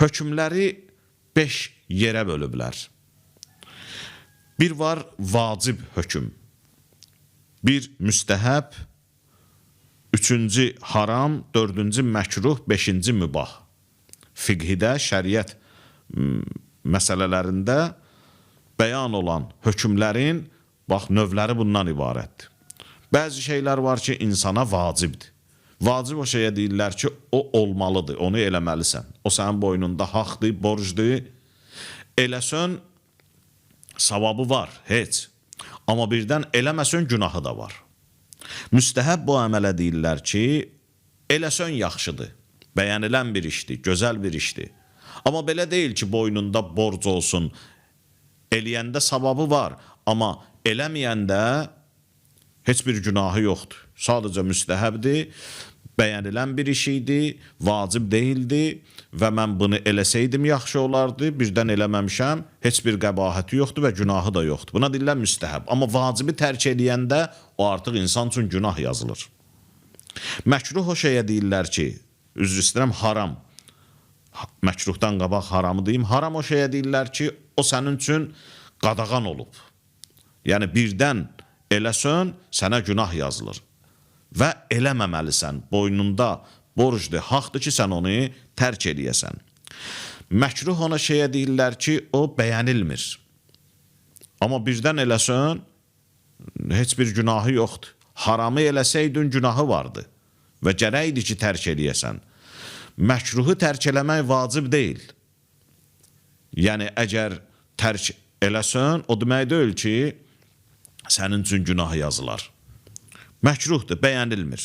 hökmləri 5 yerə bölüblər. Bir var vacib hökm, bir müstəhəb, üçüncü haram, dördüncü məkruh, beşinci mübah. Fiqhidə, şəriət məsələlərində bəyan olan hökmlərin bax, növləri bundan ibarətdir. Bəzi şeylər var ki, insana vacibdir. Vacib o şeyə deyirlər ki, o olmalıdır, onu eləməlisən. O sənin boynunda haqdır, borcdur. Eləsən, savabı var, heç. Amma birdən eləməsən, günahı da var. Müstəhəb bu əmələ deyirlər ki, eləsən yaxşıdır, bəyənilən bir işdir, gözəl bir işdir. Amma belə deyil ki, boynunda borc olsun, eləyəndə savabı var, amma eləməyəndə heç bir günahı yoxdur. Sadəcə müstəhəbdir, bəyənilən bir iş idi, vacib deyildi və mən bunu eləsəydim yaxşı olardı, birdən eləməmişəm, heç bir qəbahəti yoxdur və günahı da yoxdur. Buna deyirlər müstəhəb. Amma vacibi tərk eləyəndə o artıq insan üçün günah yazılır. Məkruh o şeyə deyirlər ki, üzr istəyirəm, haram. Məkruhdan qabaq haramı deyim. Haram o şeyə deyirlər ki, o sənin üçün qadağan olub. Yəni birdən eləsən, sənə günah yazılır. Və eləməməlisən, boynunda borcdur, haqdır ki, sən onu tərk eləyəsən. Məkruh ona şeyə deyirlər ki, o bəyənilmir. Amma birdən eləsən, heç bir günahı yoxdur. Haramı eləsəydin, günahı vardı və gərəkdir ki, tərk eləyəsən. Məkruhu tərk eləmək vacib deyil. Yəni, əgər tərk eləsən, o demək deyil ki, sənin üçün günah yazılar. Məkruhdur, bəyənilmir.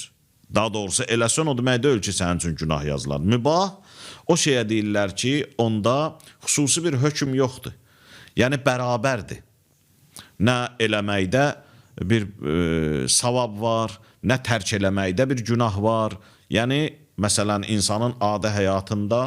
Daha doğrusu eləsən, o demək deyil ki, sənin üçün günah yazılar. Mübah, o şeyə deyirlər ki, onda xüsusi bir hökm yoxdur. Yəni, bərabərdir. Nə eləməkdə bir savab var, nə tərk eləməkdə bir günah var. Yəni, məsələn, insanın adi həyatında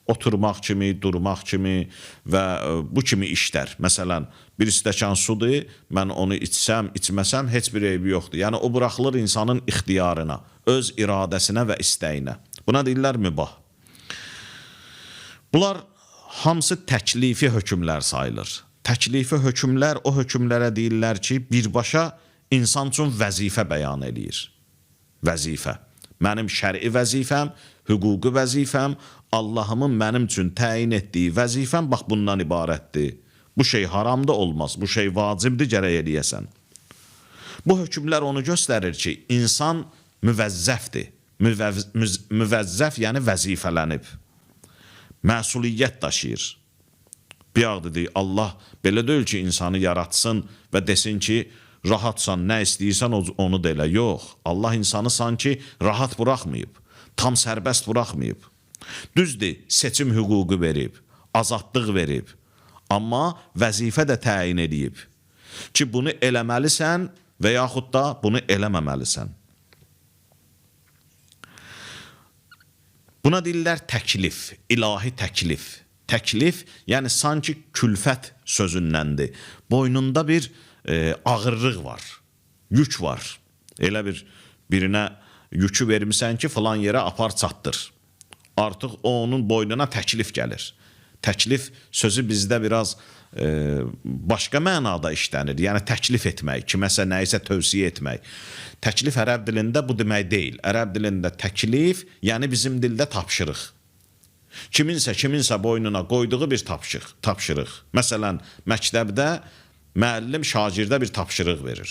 oturmaq kimi, durmaq kimi və bu kimi işlər. Məsələn, bir stəkan sudur, mən onu içsəm, içməsəm, heç bir eybi yoxdur. Yəni, o buraxılır insanın ixtiyarına, öz iradəsinə və istəyinə. Buna deyirlər mübah. Bunlar hamısı təklifi hökmlər sayılır. Təklifi hökmlər o hökmlərə deyirlər ki, birbaşa insan üçün vəzifə bəyan eləyir. Vəzifə. Mənim şəri vəzifəm, hüquqi vəzifəm, Allahımın mənim üçün təyin etdiyi vəzifəm bax bundan ibarətdir. Bu şey haramda olmaz, bu şey vacibdir, gərək eləyəsən. Bu hökmlər onu göstərir ki, insan müvəzzəfdir. Müvəzzəf yəni vəzifələnib. Məsuliyyət daşıyır. Bir ağ dedik, Allah belə deyil ki, insanı yaratsın və desin ki, rahatsan, nə istəyirsən onu da elə. Yox, Allah insanı sanki rahat buraxmayıb, tam sərbəst buraxmayıb. Düzdür, seçim hüququ verib, azadlıq verib, amma vəzifə də təyin edib ki, bunu eləməlisən və yaxud da bunu eləməməlisən. Buna deyirlər təklif, ilahi təklif. Təklif, yəni sanki külfət sözündəndir. Boynunda bir ağırlıq var, yük var. Elə birinə yükü vermirsən ki, filan yerə apar çatdır. Artıq onun boynuna təklif gəlir. Təklif sözü bizdə biraz başqa mənada işlənir. Yəni təklif etmək, kiməsə nəyisə tövsiyə etmək. Təklif ərəb dilində bu demək deyil. Ərəb dilində təklif, yəni bizim dildə tapşırıq. Kiminsə boynuna qoyduğu bir tapşırıq. Məsələn, məktəbdə müəllim şagirdə bir tapşırıq verir.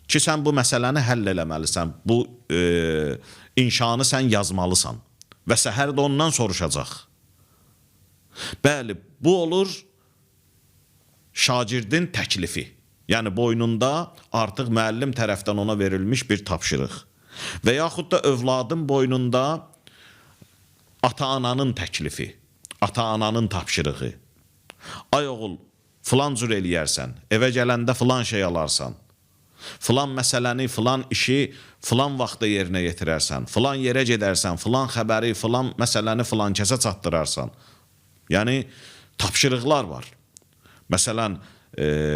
Ki, sən bu məsələni həll eləməlisən, bu inşanı sən yazmalısan və səhər də ondan soruşacaq. Bəli, bu olur şagirdin təklifi. Yəni, boynunda artıq müəllim tərəfdən ona verilmiş bir tapşırıq. Və yaxud da övladın boynunda ata-ananın təklifi, ata-ananın tapşırığı. Ay oğul, filan cür eləyərsən, evə gələndə filan şey alarsan, filan məsələni, filan işi filan vaxtda yerinə yetirərsən, filan yerə gedərsən, filan xəbəri, filan məsələni filan kəsə çatdırarsan. Yəni, tapşırıqlar var. Məsələn,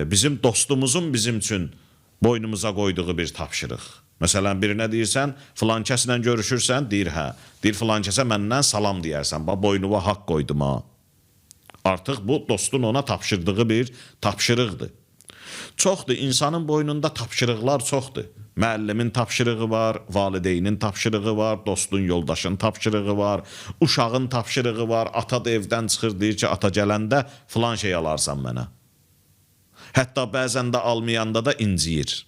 bizim dostumuzun bizim üçün boynumuza qoyduğu bir tapşırıq. Məsələn, birinə deyirsən, filan kəslə görüşürsən, deyir hə. Deyir filan kəsə məndən salam deyərsən. Bax, boynuma haqq qoydum ha. Artıq bu dostun ona tapşırdığı bir tapşırıqdır. Çoxdur, insanın boynunda tapşırıqlar çoxdur. Müəllimin tapşırığı var, valideynin tapşırığı var, dostun, yoldaşın tapşırığı var, uşağın tapşırığı var. Ata da evdən çıxır, deyir ki, ata gələndə filan şey alarsan mənə. Hətta bəzən də almayanda da inciyir.